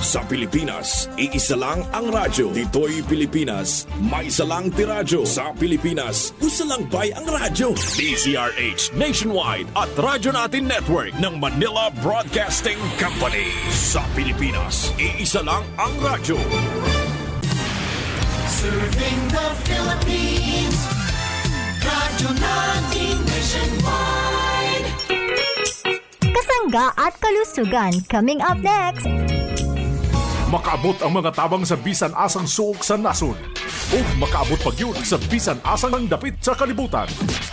Sa Pilipinas, iisa lang ang radyo. Dito'y Pilipinas, may isa lang tiradyo. Sa Pilipinas, usa lang bay ang radyo. DZRH Nationwide at Radyo Natin Network ng Manila Broadcasting Company. Sa Pilipinas, iisa lang ang radyo. Serving the Philippines, Radyo Natin Nationwide. Kasangga at kalusugan coming up next. Makaabot ang mga tabang sa bisan asang suok sa nasun. O makaabot pag yun sa bisan asang ang dapit sa kalibutan.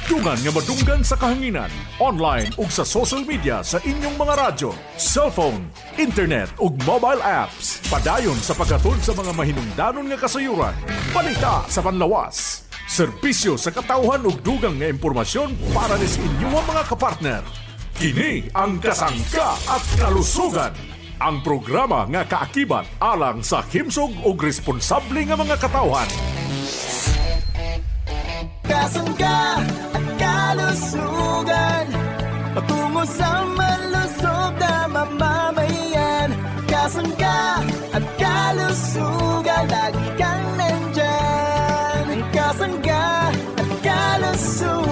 Dungan nga madunggan sa kahanginan, online ug sa social media sa inyong mga radyo, cellphone, internet ug mobile apps. Padayon sa paghatod sa mga mahinungdanon nga kasayuran. Balita sa panlawas. Serbisyo sa katawhan ug dugang nga impormasyon para sa inyong mga kapartner. Kini ang Kasangga at Kalusugan. Ang programa nga kaakibat alang sa himsog ug responsable nga mga katawhan. Kasangga at kalusugan, patungo sa malusog na mamamayan. Kasangga at kalusugan, lagi kang nandyan. Kasangga at kalusugan.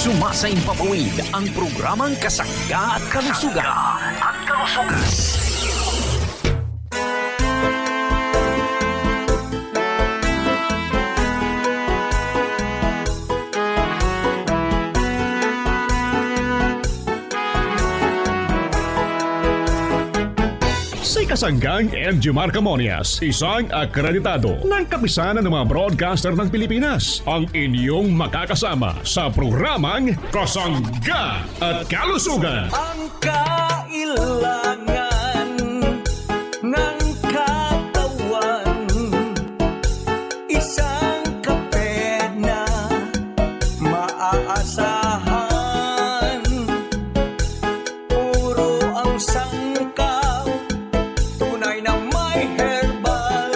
Sumasa impapawid ang programang Kasangga at Kalusugan. Si Kasanggang MG Marcamonias, isang akreditado ng kapisanan ng mga broadcaster ng Pilipinas, ang inyong makakasama sa programang Kasangga at Kalusugan. Ang kailangan ng katawan, isang kape na maaasahan. Puro ang sangkap, tunay na may herbal.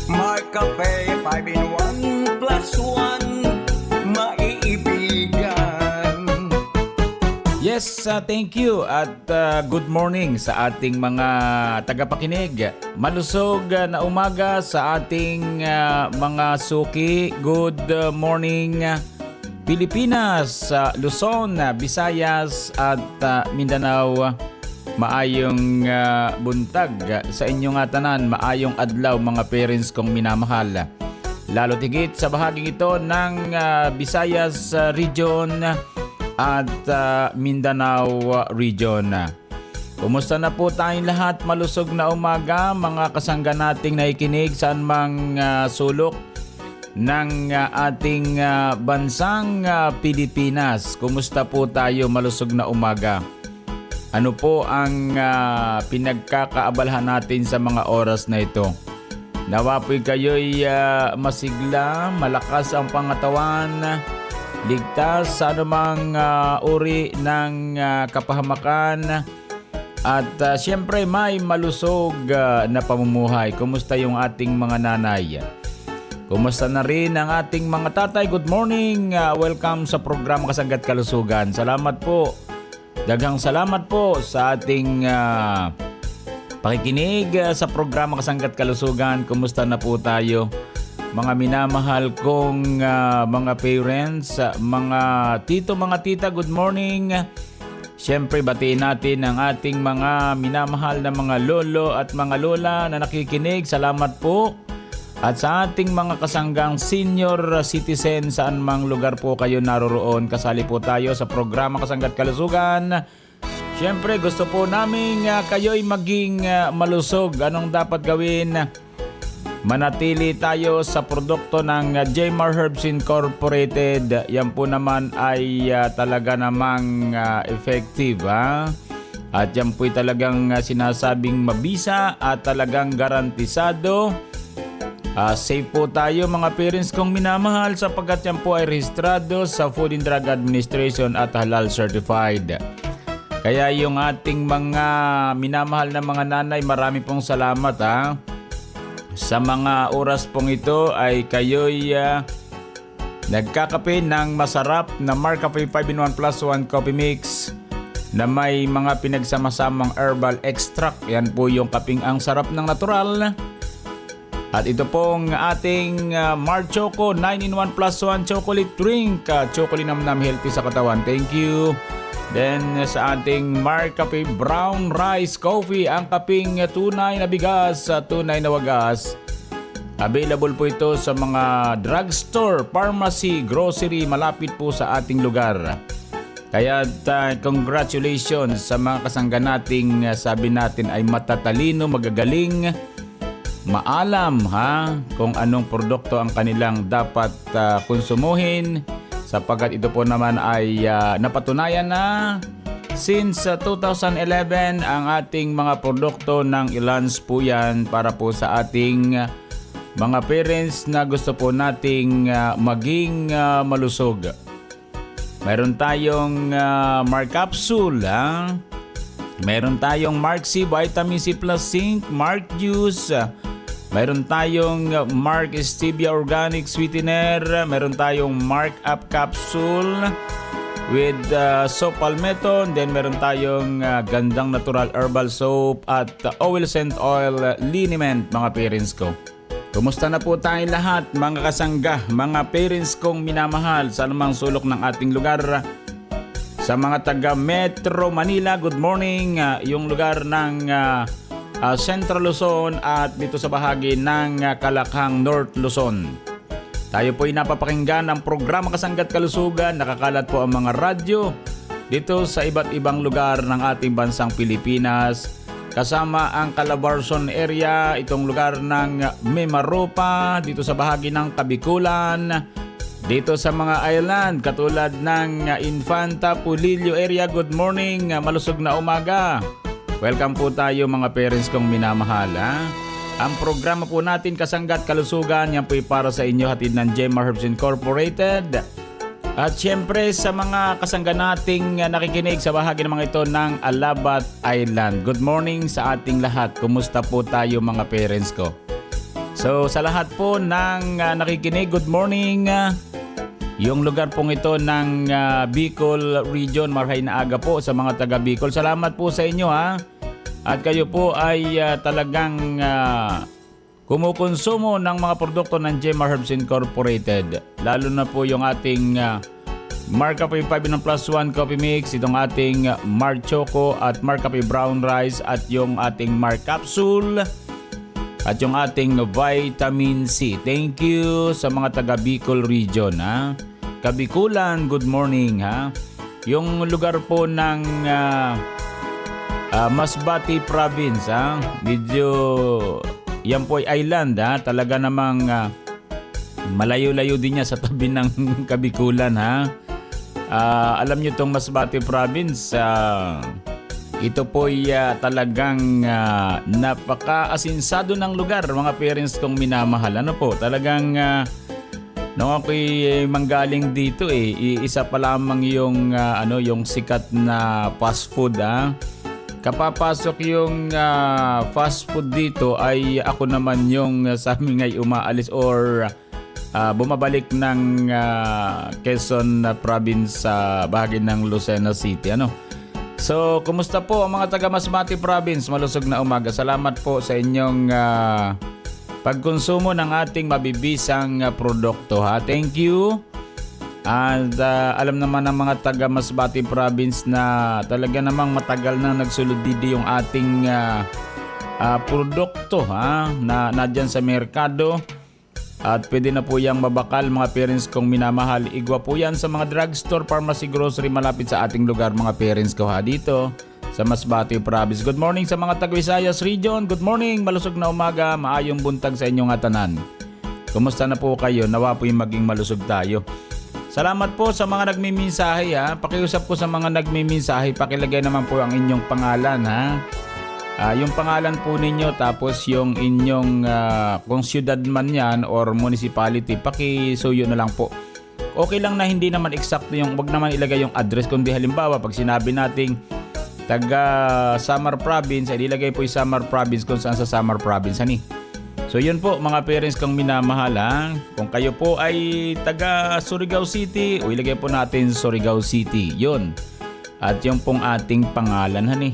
May kape, 5 in 1 plus 1, maiibigan. Yes, thank you at good morning sa ating mga tagapakinig. Malusog na umaga sa ating mga suki. Good morning Pilipinas, Luzon, Visayas at Mindanao. Maayong buntag sa inyong tanan, maayong adlaw mga parents kong minamahal. Lalo tigit sa bahaging ito ng Visayas region at Mindanao region. Kumusta na po tayong lahat? Malusog na umaga mga kasangga nating naikinig saan mang sulok ng ating bansang Pilipinas. Kumusta po tayo? Malusog na umaga. Ano po ang pinagkakaabalahan natin sa mga oras na ito? Nawa po'y kayo'y masigla, malakas ang pangatawan, ligtas sa anumang uri ng kapahamakan, at siyempre may malusog na pamumuhay. Kumusta yung ating mga nanay? Kumusta na rin ang ating mga tatay? Good morning! Welcome sa programa Kasangga at Kalusugan. Salamat po. Daghang salamat po sa ating pakikinig sa programa Kasangga at Kalusugan. Kumusta na po tayo? Mga minamahal kong mga parents, mga tito, mga tita, good morning. Siyempre, batiin natin ang ating mga minamahal na mga lolo at mga lola na nakikinig. Salamat po. At sa ating mga kasanggang senior citizen, saan mang lugar po kayo naroroon, kasali po tayo sa programa Kasangga at Kalusugan. Siyempre, gusto po namin kayo'y maging malusog. Anong dapat gawin? Manatili tayo sa produkto ng Jmar Herbs Incorporated. Yan po naman ay talaga namang effective. At yan po'y talagang sinasabing mabisa at talagang garantisado. Safe po tayo mga parents kong minamahal sapagkat yan po ay rehistrado sa Food and Drug Administration at halal certified. Kaya yung ating mga minamahal na mga nanay, marami pong salamat Sa mga oras pong ito ay kayo'y nagkakape ng masarap na Marcafe 5-in-1 plus 1 coffee mix. na may mga pinagsama-samang herbal extract. Yan po yung kaping ang sarap ng natural. At ito pong ating Mark Choco 9-in-1 plus 1 chocolate drink. Chocolate namnam, healthy sa katawan. Thank you. Then sa ating Mark Cafe Brown Rice Coffee, ang kaping tunay na bigas, tunay na wagas. Available po ito sa mga drugstore, pharmacy, grocery, malapit po sa ating lugar. Kaya congratulations sa mga kasangga nating sabi natin ay matatalino, magagaling, maalam kung anong produkto ang kanilang dapat konsumuhin, sapagkat ito po naman ay napatunayan na since 2011 ang ating mga produkto ng i-launch po yan para po sa ating mga parents na gusto po nating maging malusog. Mayroon tayong Mark Capsule, Mayroon tayong Mark C Vitamin C Plus Zinc, Mark Juice, mayroon tayong Mark Stevia Organic Sweetener, mayroon tayong Mark Up Capsule with soap palmetto, then meron tayong gandang natural herbal soap at oil scent oil liniment, mga parents ko. Kumusta na po tayong lahat, mga kasangga, mga parents kong minamahal sa anumang sulok ng ating lugar. Sa mga taga Metro Manila, good morning. Yung lugar ng Central Luzon at dito sa bahagi ng Kalakhang North Luzon. Tayo po'y napapakinggan ng programa Kasangga't Kalusugan. Nakakalat po ang mga radyo dito sa iba't ibang lugar ng ating bansang Pilipinas. Kasama ang Calabarzon area, itong lugar ng Mimaropa, dito sa bahagi ng Kabikulan, dito sa mga island katulad ng Infanta, Pulilio area. Good morning, malusog na umaga. Welcome po tayo, mga parents kong minamahal. Ang programa po natin Kasangga't Kalusugan, yan po'y para sa inyo, hatid ng Gemma Herbs Incorporated. At syempre sa mga kasangga nating nakikinig sa bahagi ng mga ito ng Alabat Island. Good morning sa ating lahat. Kumusta po tayo, mga parents ko? So sa lahat po ng nakikinig, good morning. Yung lugar pong ito ng Bicol Region, marhay na aga po sa mga taga Bicol. Salamat po sa inyo At kayo po ay talagang kumukonsumo ng mga produkto ng Gemma Herbs Incorporated. Lalo na po yung ating Mark Cafe 5-in-1 plus 1 coffee mix, itong ating Mark Choco at Mark Cafe Brown Rice at yung ating Mark Capsule at yung ating Vitamin C. Thank you sa mga taga Bicol Region. Kabikulan, good morning. Yung lugar po ng Masbate Province, medyo yan po ay island, talaga namang malayo-layo din niya sa tabi ng Kabikulan. Alam niyo itong Masbate Province, ito po ay talagang napaka-asinsado ng lugar, mga parents kong minamahal. Ano po, talagang nung ako'y manggaling dito isa pa lamang yung yung sikat na fast food. Kapapasok yung fast food dito ay ako naman yung sa amin ngay umaalis or bumabalik ng Quezon Province sa bahagi ng Lucena City. So, kumusta po ang mga taga Masbate Province? Malusog na umaga. Salamat po sa inyong pagkonsumo ng ating mabibisang produkto. Thank you. At alam naman ng mga taga Masbate Province na talaga namang matagal na nagsulod dito yung ating produkto na nadyan sa merkado. At pwede na po yung mabakal, mga parents kong minamahal. Igwa po yan sa mga drugstore, pharmacy, grocery malapit sa ating lugar, mga parents ko dito sa Masbate Province. Good morning sa mga taga Visayas Region. Good morning, malusog na umaga, maayong buntag sa inyong atanan. Kumusta na po kayo? Nawa po yung maging malusog tayo. Salamat po sa mga nagmimensahe. Pakiusap po sa mga nagmimensahe, pakilagay naman po ang inyong pangalan. Yung pangalan po ninyo, tapos yung inyong kung siyudad man yan or municipality, pakisuyo na lang po. Okay lang na hindi naman eksakto yung, wag naman ilagay yung address, kundi halimbawa pag sinabi nating taga Samar Province, ay ilagay po yung Samar Province kung saan sa Samar Province. So yun po, mga parents kong minamahal. Kung kayo po ay taga Surigao City, o ilagay po natin Surigao City. Yun. At yung pong ating pangalan, honey.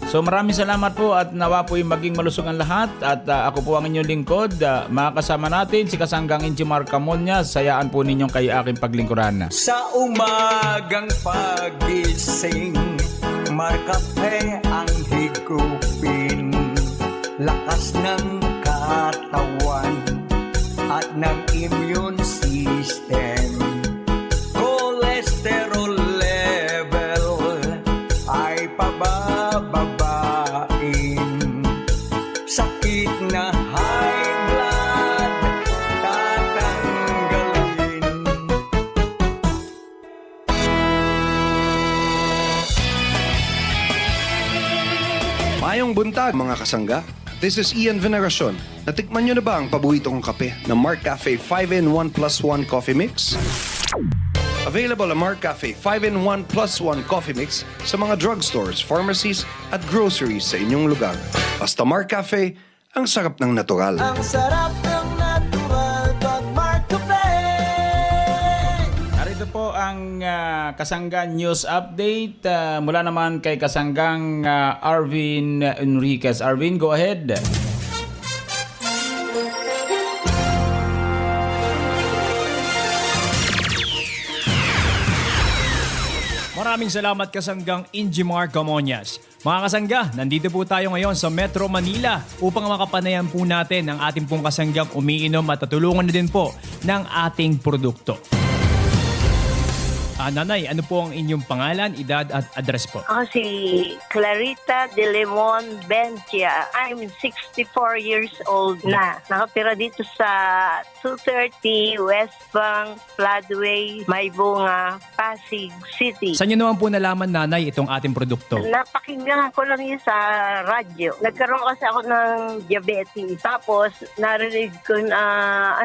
So maraming salamat po at nawa po'y maging malusog ang lahat. At ako po ang inyong lingkod. Makakasama natin si Kasanggang Injimar Camonias. Sayaan po ninyong kay aking paglingkuran. Sa umagang pagising, Markape ang higupin, lakas ng katawan at ng immune system. Cholesterol level ay pabababain, sakit na high blood tatanggalin. Mayong buntag mga kasangga. This is Ian Veneracion. Natikman nyo na ba ang paborito kong kape na Marcafe 5-in-1 plus 1 Coffee Mix? Available ang Marcafe 5-in-1 plus 1 Coffee Mix sa mga drugstores, pharmacies at groceries sa inyong lugar. Basta Marcafe, ang sarap ng natural. Ang sarap ng natural pag Markape. Narito po ang Kasanggang News Update mula naman kay Kasanggang Arvin Enriquez. Arvin, go ahead. Maraming salamat Kasanggang Injimar Camonias. Mga kasangga, nandito po tayo ngayon sa Metro Manila upang makapanayan po natin ang ating pong kasanggang umiinom at tutulungan na din po ng ating produkto. Nanay, ano po ang inyong pangalan, edad at address po? Ako si Clarita De Lemon Bentia. I'm 64 years old na. Nakatira dito sa 230 West Bank, Floodway, Maybunga, Pasig City. Saan nyo naman po nalaman, nanay, itong ating produkto? Napakinggan ko lang yun sa radyo. Nagkaroon kasi ako ng diabetes. Tapos, narinig ko na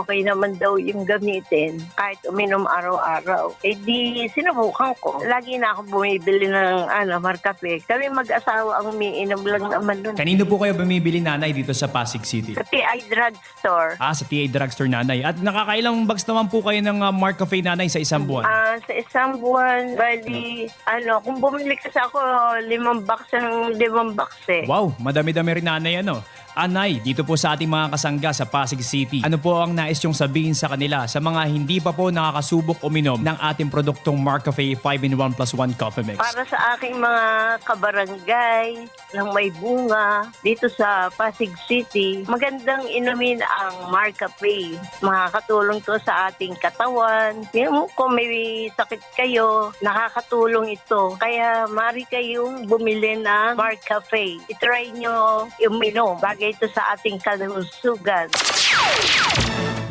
okay naman daw yung gamitin kahit uminom araw-araw. Di sinubukan ko. Lagi na ako bumibili ng Marcafe. Kami mag-asawa ang umiinom lang naman nun. Kanino po kayo bumibili, nanay, dito sa Pasig City? Sa TI Drugstore. Sa TI Drugstore, nanay. At nakakailang bags naman po kayo ng Marcafe, nanay, sa isang buwan? Sa isang buwan, bali, kung bumili kasi ako 5 box ng 5 box eh. Wow, madami-dami rin, nanay, Anay, dito po sa ating mga kasangga sa Pasig City. Ano po ang nais yung sabihin sa kanila sa mga hindi pa po nakakasubok uminom ng ating produktong Marcafe 5-in-1 plus 1 Coffee Mix? Para sa aking mga kabarangay ng may bunga dito sa Pasig City, magandang inumin ang Marcafe. Makakatulong to sa ating katawan. Kung may sakit kayo, nakakatulong ito. Kaya mari kayong bumili ng Marcafe. I-try nyo uminom. Ito sa ating kalusugan.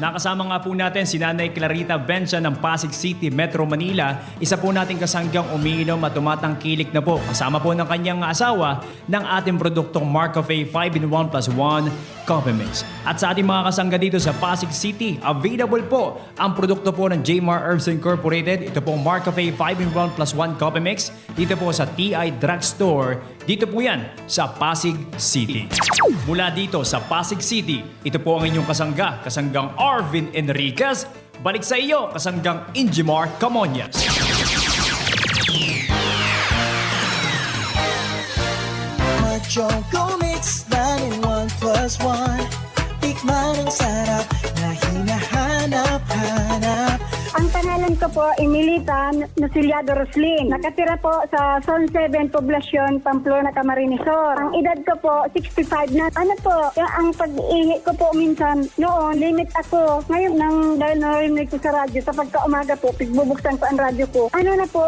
Nakasama nga po natin si Nanay Clarita Bentia ng Pasig City, Metro Manila. Isa po nating kasanggang umiinom at tumatangkilik na po kasama po ng kanyang asawa ng ating produktong Marcafe 5-in-1 plus 1 Coffee Mix. At sa ating mga kasangga dito sa Pasig City, available po ang produkto po ng Jmar Herbs Incorporated. Ito po Marcafe 5-in-1 plus 1 Coffee Mix. Dito po sa TI Drugstore. Dito po yan sa Pasig City. Mula dito sa Pasig City, ito po ang inyong kasangga, kasanggang Arvin Enriquez. Balik sa iyo, kasanggang Injimar Camonias. Choco Mix 9-in-1 plus 1. Tikman ang sarap na hinahanap-hanap. Ang pangalan ko po, Emilita Naciliado Roslin. Nakatira po sa Zone 7, Poblacion, Pamplona, Camarines Sur. Ang edad ko po, 65 na. Ang pag-ihi ko po minsan, noon, limit ako. Ngayon, dahil narinig ko sa radyo, sa pagka-umaga po, pigbubuksan ko ang radyo ko.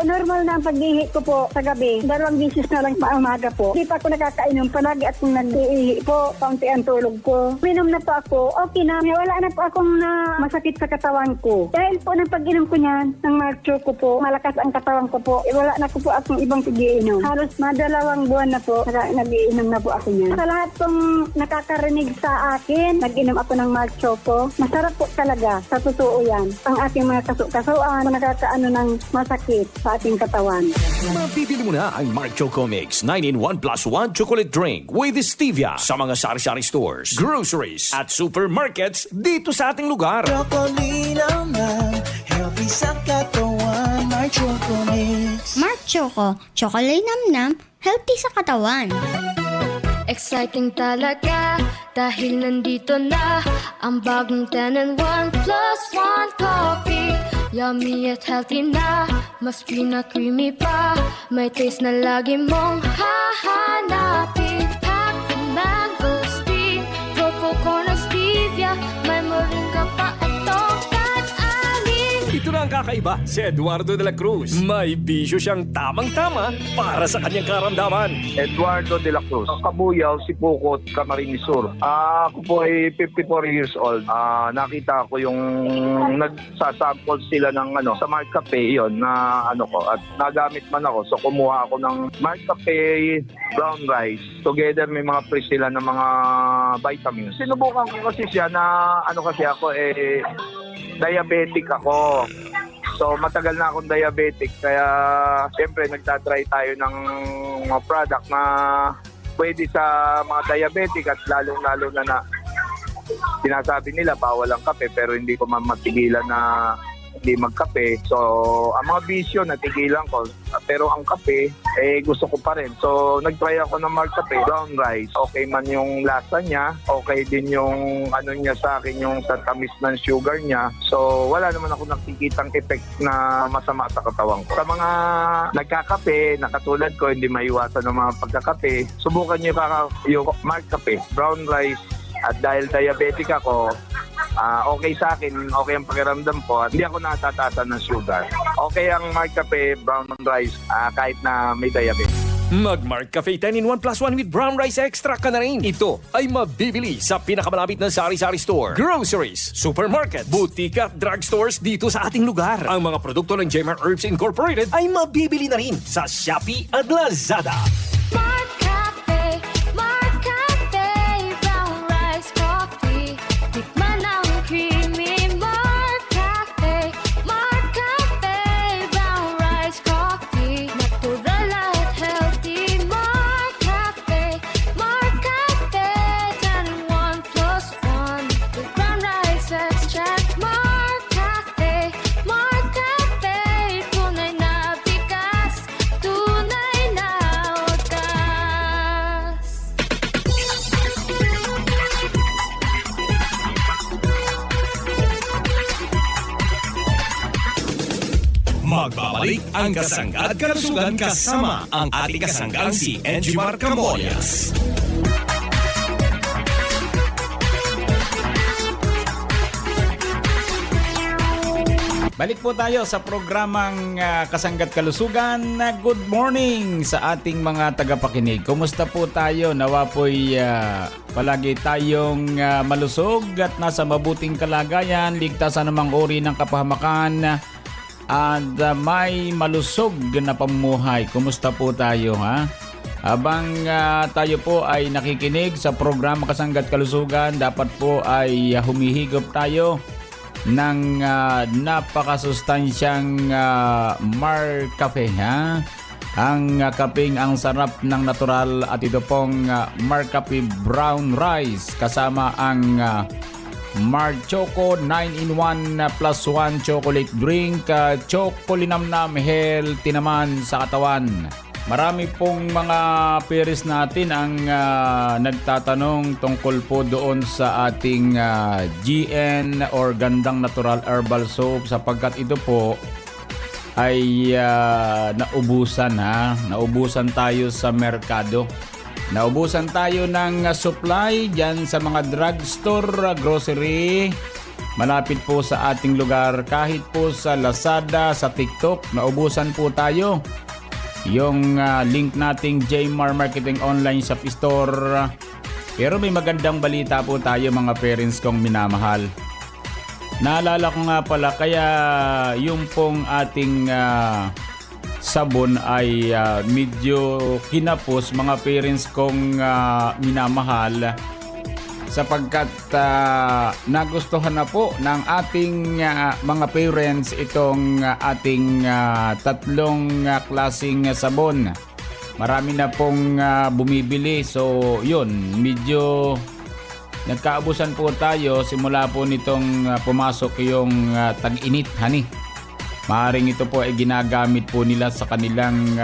Normal na ang pag-ihi ko po sa gabi. 2 bisis na lang pa umaga po. Hindi pa ako nakakainom. Palagi akong nag-ihi po. Kaunti ang tulog ko. Minom na po ako. Okay na. Wala na po akong masakit sa katawan ko. Dahil po ng pag-inom ko niyan, ng Marcho ko po, malakas ang katawan ko po. Wala na ko po akong ibang pag-iinom. Halos 2 buwan na po, nag-iinom na po ako niyan. Sa lahat pong nakakarinig sa akin, nag-inom ako ng Marcho ko. Masarap po talaga. Sa totoo yan. Ang ating mga kasukasuan, nakakaano ng masakit sa ating katawan. Mabibili mo na ang Mark Choco Mix 9-in-1 plus 1 chocolate drink with stevia sa mga sari-sari stores, groceries at supermarkets dito sa ating lugar. Chocolate naman, healthy sa katawan, my Choco Mix. Mark Choco. Chocolate namnam, healthy sa katawan. Exciting talaga dahil nandito na ang bagong 10 and 1 plus 1 coffee. Yummy at healthy na, mas creamy pa. May taste na lagi mong hahanapin. Packed with mango steam, purple corn and stevia. May moringa pa at tongkat anin. Ito na ang kakaiba si Eduardo de la Cruz. May bisyo siyang tamang-tama para sa kanyang karamdaman. Eduardo de la Cruz. Kabuyaw, Sipukot, Camarines Sur. Ako po ay 54 years old. Nakita ko yung nagsasample sila ng sa Mark Cafe yon na ko at nagamit man ako. So kumuha ako ng Mark Cafe brown rice. Together may mga pre sila ng mga vitamins. Sinubukan ko kasi siya na kasi ako diabetic ako. So matagal na akong diabetic kaya siyempre nagtatry tayo ng mga product na pwede sa mga diabetic at lalong-lalo na sinasabi nila bawal ang kape pero hindi ko matigilan na hindi magkape. So ang mga bisyo natigilan ko pero ang kape gusto ko pa rin. So nagtry ako ng Mark Cafe brown rice. Okay man yung lasa niya, okay din yung niya sa akin yung sa tamis ng sugar niya. So wala naman ako nakikitang effect na masama sa katawan ko. Sa mga nagkakape na katulad ko hindi maiwasan ng mga pagkakape, subukan niyo yung Mark Cafe brown rice. At dahil diabetic ako, okay sa akin, okay ang pakiramdam ko at hindi ako natataasan ng sugar. Okay ang Mark Cafe brown rice kahit na may diabetes. Mag-Mark Cafe 10 in 1 plus 1 with brown rice extra ka na rin. Ito ay mabibili sa pinakamalapit na sari-sari store, groceries, supermarket, boutique at drugstores dito sa ating lugar. Ang mga produkto ng Jmar Herbs Incorporated ay mabibili na rin sa Shopee at Lazada. Mark Cafe, Mark Cafe, brown rice coffee. Tikman ang creamy Mark Cafe, Mark Cafe, brown rice coffee. Natural at healthy Mark Cafe, Mark Cafe, 10 in 1 plus 1 with brown rice extract. Mark Cafe, Mark Cafe, tunay na bigas, tunay na wagas. Magbabalik ang Kasangga at Kalusugan kasama ang ating kasanggang si Enjimar Camorias. Balik po tayo sa programang Kasanggat Kalusugan. Good morning sa ating mga tagapakinig. Kumusta po tayo? Nawa po'y palagi tayong malusog at nasa mabuting kalagayan, ligtas sa namang uri ng kapahamakan at may malusog na pamumuhay. Kumusta po tayo, ha? Habang tayo po ay nakikinig sa programa Kasanggat Kalusugan, dapat po ay humihigop tayo ng napakasustansyang Mark Cafe, ha? Ang kapeng ang sarap ng natural at ito pong Mark Cafe brown rice kasama ang Mark Choco 9-in-1 plus 1 chocolate drink, chocolinamnam healthy naman sa katawan. Marami pong mga peers natin ang nagtatanong tungkol po doon sa ating GN or Gandang Natural Herbal Soap sapagkat ito po ay naubusan, ha. Naubusan tayo sa merkado. Naubusan tayo ng supply dyan sa mga drugstore, grocery. Malapit po sa ating lugar, kahit po sa Lazada, sa TikTok, naubusan po tayo. Yung link nating Jmar Marketing Online Shop Store. Pero may magandang balita po tayo mga parents kong minamahal. Naalala ko nga pala kaya yung pong ating sabon ay medyo kinapos mga parents kong minamahal sapagkat nagustuhan na po ng ating mga parents itong ating tatlong klaseng sabon. Marami na pong bumibili, so yun, medyo nagkaabusan po tayo simula po nitong pumasok yung tag-init, honey. Maaring ito po ay ginagamit po nila sa kanilang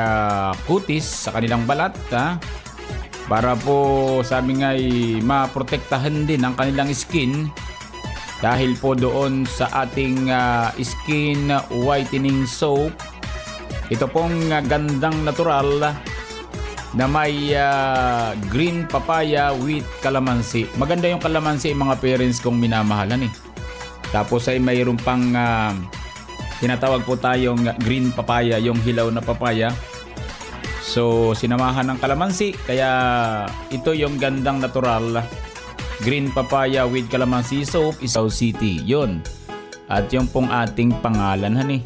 kutis, sa kanilang balat, para po sabi nga ay maprotektahan din ang kanilang skin dahil po doon sa ating skin whitening soap. Ito pong gandang natural na may green papaya with calamansi. Maganda yung calamansi, mga parents kong minamahalan eh. Tapos ay mayroon pang tinatawag po tayong green papaya, yung hilaw na papaya. So, sinamahan ng kalamansi. Kaya ito yung gandang natural. Green papaya with calamansi soap, Isaw City. Yun. At yung pong ating pangalan, honey.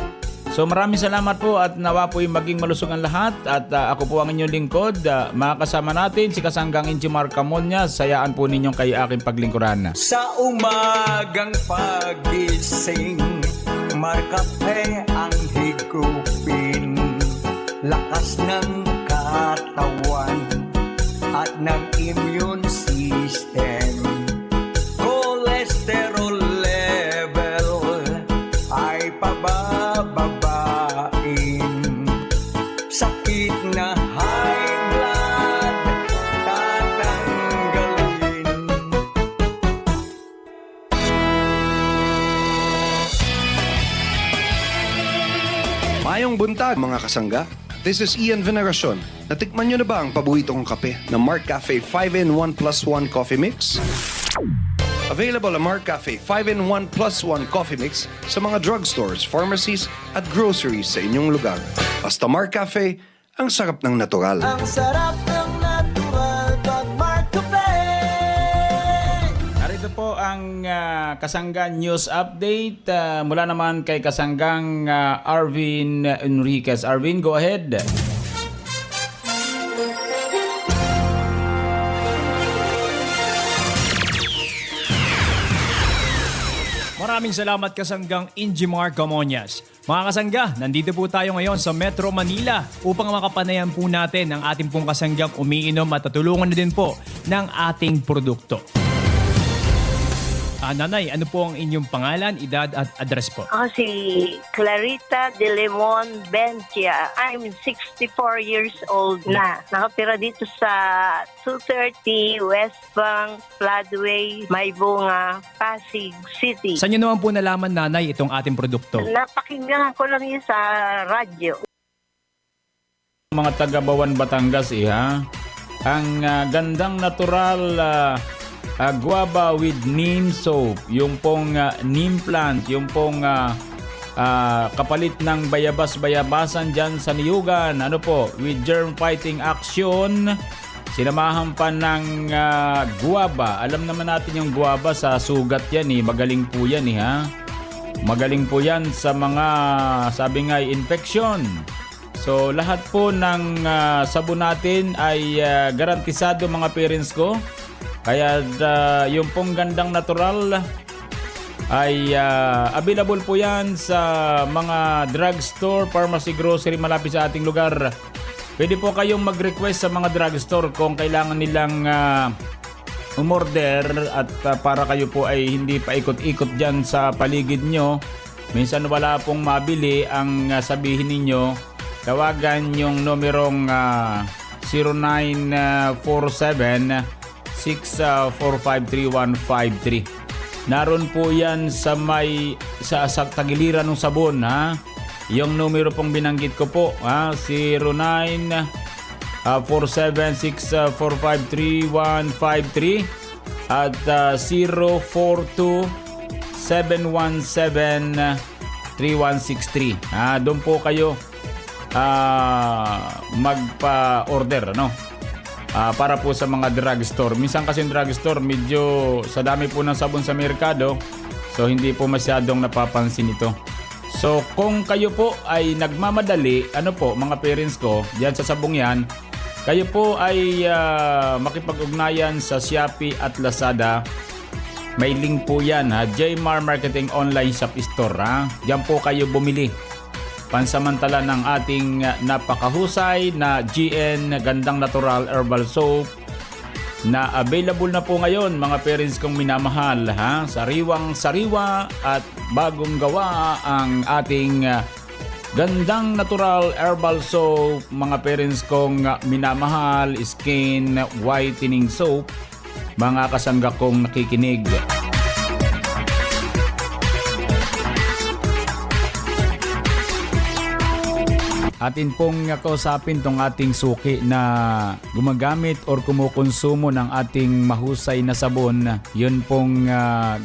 So, maraming salamat po at nawa po yung maging malusog ang lahat. At ako po ang inyong lingkod. Makakasama natin si Kasanggang Injimar Camoñas. Sayaan po ninyong kay aking paglingkuran. Sa umagang pagising, Marcafe ang higupin, lakas ng katawan at ng immune system. Cholesterol level ay pabababain. Sakit na high blood tatanggalin. Mayong buntag mga kasangga. This is Ian Veneracion. Natikman nyo na ba ang paborito kong kape na Marcafe 5-in-1 plus 1 coffee mix? Available ang Marcafe 5-in-1 plus 1 coffee mix sa mga drugstores, pharmacies at groceries sa inyong lugar. Basta Marcafe, ang sarap ng natural. Ang sarap ng natural pag Marcafe. Narito po ang Kasanggan News Update mula naman kay Kasanggang Arvin Enriquez. Arvin, go ahead. Maraming salamat Kasanggang Injimar Camoñas. Mga kasangga, nandito po tayo ngayon sa Metro Manila upang makapanayan po natin ang ating pong kasanggang umiinom at tutulungan na din po ng ating produkto. Nanay, ano po ang inyong pangalan, edad at address po? Ako si Clarita de Lemon Bencia. I'm 64 years old na. Nakatira dito sa 230 West Bank, Floodway, Maybunga, Pasig City. Saan nyo naman po nalaman, nanay, itong ating produkto? Napakinggan ko lang yun sa radyo. Mga taga Bawan, Batangas ha. Ang gandang natural guava with neem soap, yung pong neem plant, yung pong kapalit ng bayabas-bayabasan dyan sa niyugan, ano po, with germ fighting action, sinamahan pa ng guava. Alam naman natin yung guava sa sugat yan magaling po yan ha. Magaling po yan sa mga, sabi nga, infection. So lahat po ng sabon natin ay garantisado, mga parents ko. Kaya yung pong gandang natural ay available po yan sa mga drugstore, pharmacy, grocery malapit sa ating lugar. Pwede po kayong mag-request sa mga drugstore kung kailangan nilang umorder at para kayo po ay hindi paikot-ikot dyan sa paligid nyo. Minsan wala pong mabili, ang sabihin ninyo, tawagan yung numerong 0947 6453153. Naroon po yan sa may sa tagiliran ng sabon ha. Yung numero pong binanggit ko po ha, 094764533153 at 0427173163. Doon po kayo magpa-order para po sa mga drugstore. Minsan kasi yung drugstore medyo sa dami po ng sabon sa merkado, so hindi po masyadong napapansin ito. So kung kayo po ay nagmamadali, mga parents ko, diyan sa sabong yan, kayo po ay makipag-ugnayan sa Shopee at Lazada. May link po yan Jmar Marketing Online Shop Store Diyan po kayo bumili. Pansamantala ng ating napakahusay na GN Gandang Natural Herbal Soap na available na po ngayon, mga parents kong minamahal Sariwang-sariwa at bagong gawa ang ating Gandang natural herbal soap, mga parents kong minamahal, skin whitening soap, mga kasangga kong nakikinig. Atin pong kausapin tong ating suki na gumagamit or kumukonsumo ng ating mahusay na sabon. Yun pong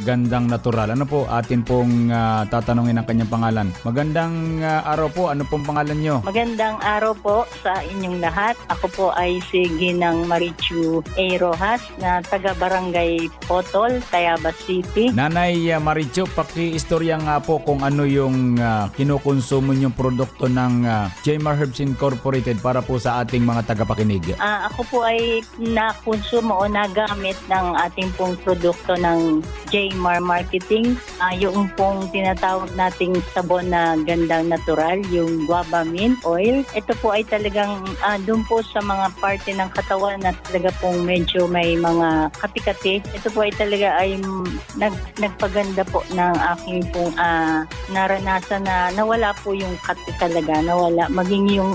gandang natural. Ano po? Atin pong tatanungin ang kanyang pangalan. Magandang araw po. Ano pong pangalan nyo? Magandang araw po sa inyong lahat. Ako po ay si Ginang Marichu A. Rojas na taga-barangay Potol, Tayabas City. Nanay Marichu, paki-istorya nga po kung ano yung kinukonsumo nyong produkto ng Jmar Herbs Incorporated para po sa ating mga tagapakinig. Ako po ay nakonsumo o nagamit ng ating pong produkto ng Jmar Marketing. Yung pong tinatawag nating sabon na gandang natural, yung guava mint oil. Ito po ay talagang doon po sa mga parte ng katawan na talaga pong medyo may mga kati-kati. Ito po ay talaga ay nagpaganda po ng aking pong naranasan na nawala po yung kati talaga, nawala. Maging yung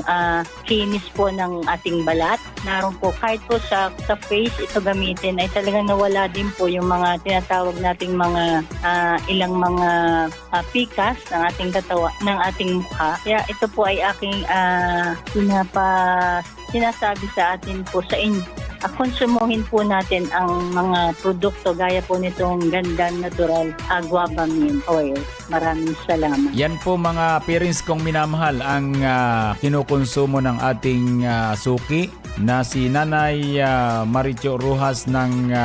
kinis po ng ating balat. Naroon po kahit po sa face ito gamitin ay talagang nawala din po yung mga tinatawag nating mga ilang mga pikas ng ating katawan, ng ating mukha. Kaya ito po ay aking sinasabi sa atin po sa inyo. Konsumuhin po natin ang mga produkto gaya po nitong gandang natural guava mint oil. Maraming salamat. Yan po mga parents kong minamahal ang kinukonsumo ng ating suki na si Nanay Marichu Rojas ng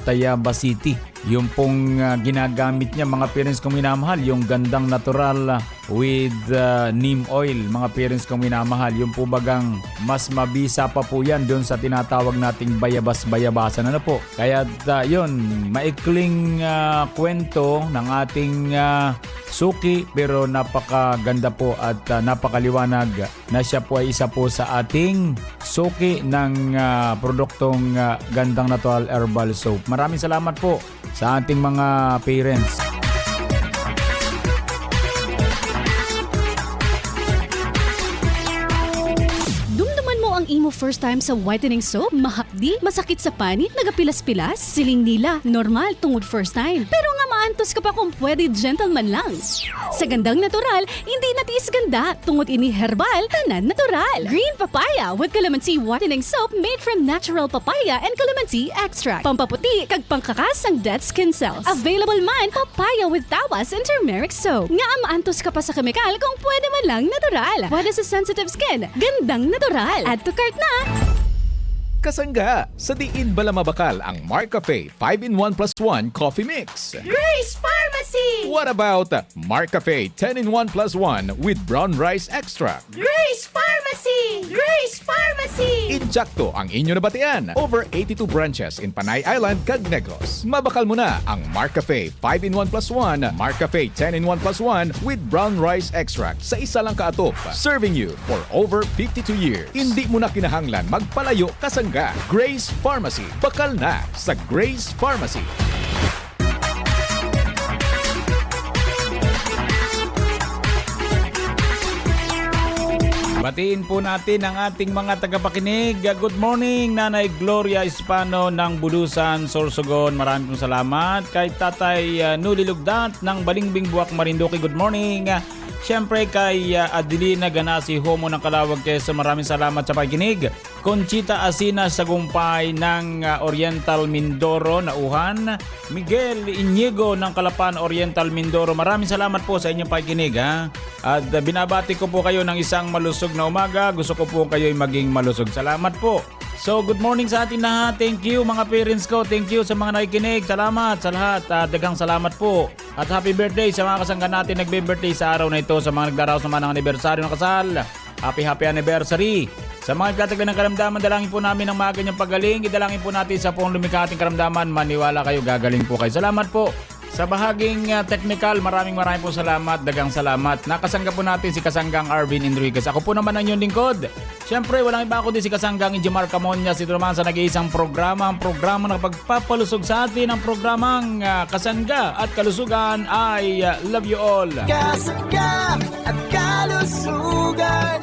Tayabas City. Yung pong ginagamit niya mga parents kong minamahal, yung gandang natural with neem oil, mga parents kong minamahal. Yung po bagang mas mabisa pa po yan doon sa tinatawag nating bayabas-bayabasan. Ano po? Kaya yun, maikling kwento ng ating suki pero napakaganda po at napakaliwanag na siya po ay isa po sa ating suki ng produktong gandang natural herbal soap. Maraming salamat po sa ating mga parents. Dumduman mo ang imo first time sa whitening soap? Mahapdi, masakit sa panit, nagapilas-pilas, siling nila, normal tungod first time. Pero nga maantos ka pa kung pwede gentleman lang. Sa gandang natural, hindi natiis ganda, tungod ini herbal, tanan natural. Green papaya with calamansi whitening soap made from natural papaya and calamansi extract. Pampaputi kag pangkakas ang dead skin cells. Available man, papaya with tawas and turmeric soap. Nga maantos ka pa sa kemikal kung pwede man lang natural. Pwede sa sensitive skin, gandang natural. Add to cart na! Kasangga, sa diin bala mabakal ang Marcafe 5-in-1 + 1 Coffee Mix. Grace Pharmacy! What about Marcafe 10-in-1 + 1 with brown rice extract? Grace Pharmacy! Grace Pharmacy! Injakto ang inyo nabatian. Over 82 branches in Panay Island, kag Negros. Mabakal mo na ang Marcafe 5-in-1 + 1, Marcafe 10-in-1 + 1 with brown rice extract sa isa lang kaatop. Serving you for over 52 years. Hindi mo na kinahanglan magpalayo kasangga. Grace Pharmacy. Bakal na sa Grace Pharmacy. Batiin po natin ang ating mga tagapakinig. Good morning, Nanay Gloria Hispano ng Bulusan, Sorsogon. Maraming pong salamat. Kay Tatay Nuli Lugdat ng Balingbing Buwak, Marinduque. Good morning. Siyempre kay Adelina Ganasi Homo ng Calawag, Quezon. Maraming salamat sa pakikinig. Conchita Asina Sagumpay ng Oriental Mindoro, Nauhan. Miguel Inigo ng Calapan, Oriental Mindoro. Maraming salamat po sa inyong pakikinig. At binabati ko po kayo ng isang malusog na umaga. Gusto ko po kayo'y maging malusog. Salamat po. So good morning sa atin lahat. Thank you mga parents ko. Thank you sa mga nakikinig. Salamat sa lahat. Daghang salamat po. At happy birthday sa mga kasangga natin nagbe-birthday sa araw na ito. Sa mga nagdaraos naman ng anibersaryo ng kasal. Happy anniversary. Sa mga nagtataglan ng karamdaman, dalangin po namin ang mga ganyang pagaling. Idalangin po natin sa pong lumikha ating karamdaman. Maniwala kayo, gagaling po kayo. Salamat po. Sa bahaging technical, maraming po salamat, dagang salamat. Nakasangga po natin si Kasanggang Arvin Enriquez. Ako po naman ang inyong lingkod. Siyempre, walang iba ako din si Kasanggang Injimar Camonias. Ito naman sa nag-iisang programa, ang programa na pagpapalusog sa atin. Ang programang Kasangga at Kalusugan ay Love You All. Kasangga at kalusugan,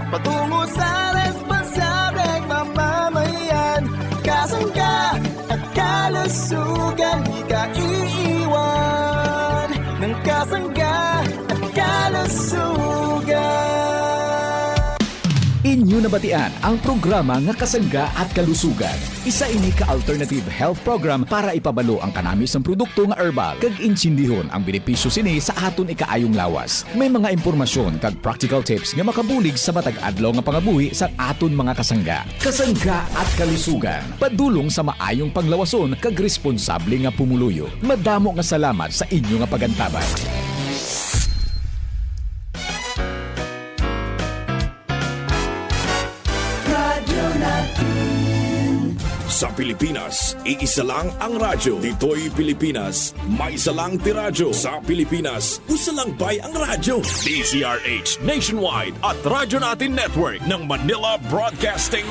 patungo sa responsableng mamamayan. Kasangga at kalusugan, di ka iiwan ng kasangga at kalusugan. Inyo nabatian ang programa nga Kasangga at Kalusugan. Isa ini ka-alternative health program para ipabalo ang kanamis ng produkto nga herbal kag insindihon ang benepisyo sini sa aton ikaayong lawas. May mga impormasyon kag practical tips nga makabulig sa matag adlaw nga pangabuhi sa aton mga kasangga. Kasangga at Kalusugan, padulong sa maayong panglawason kag responsable nga pumuluyo. Madamo nga salamat sa inyo nga pagantabay. Sa Pilipinas, iisa lang ang radyo. Dito'y Pilipinas, may isa lang tiradyo. Sa Pilipinas, usa lang bay ang radyo. DZRH Nationwide at Radyo Natin Network ng Manila Broadcasting